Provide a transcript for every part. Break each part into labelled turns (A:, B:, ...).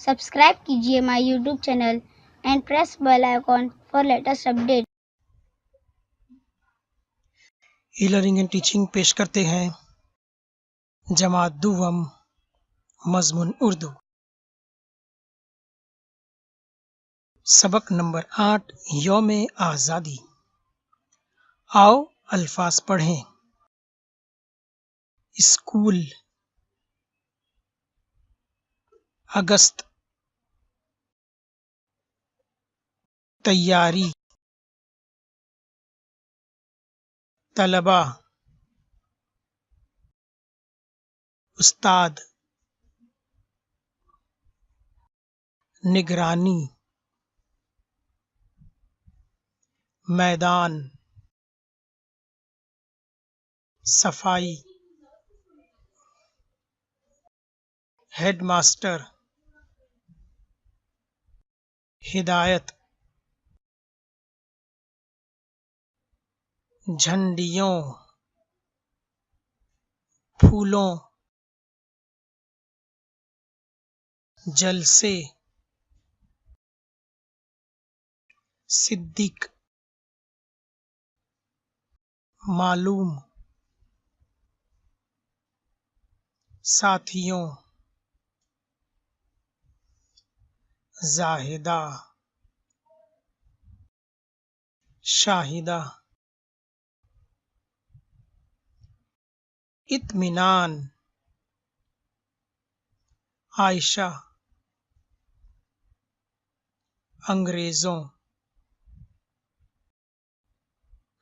A: Subscribe कीजिए my YouTube channel and press bell icon for latest update.
B: E learning and teaching पेश करते हैं जमात दुवम मजमून उर्दू सबक नंबर 8 यौम आज़ादी। आओ अल्फाज पढ़ें। स्कूल, अगस्त, तैयारी, तलबा, उस्ताद, निगरानी, मैदान, सफाई, हेडमास्टर, हिदायत, झंडियों, फूलों, जलसे, सिद्दीक, मालूम, साथियों, जाहिदा, शाहिदा, इत्मीनान, आयशा, अंग्रेजों,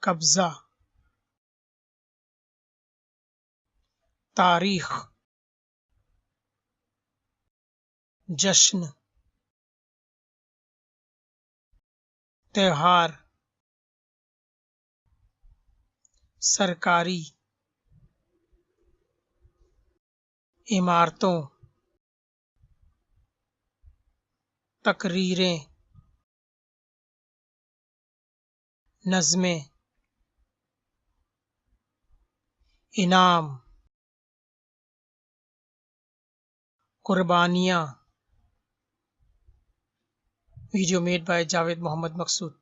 B: कब्जा, तारीख, जश्न, त्योहार, सरकारी, इमारतों, तकरीरें, नज़्में, इनाम, कुर्बानियाँ। Video made by Javed Mohammad Maqsood.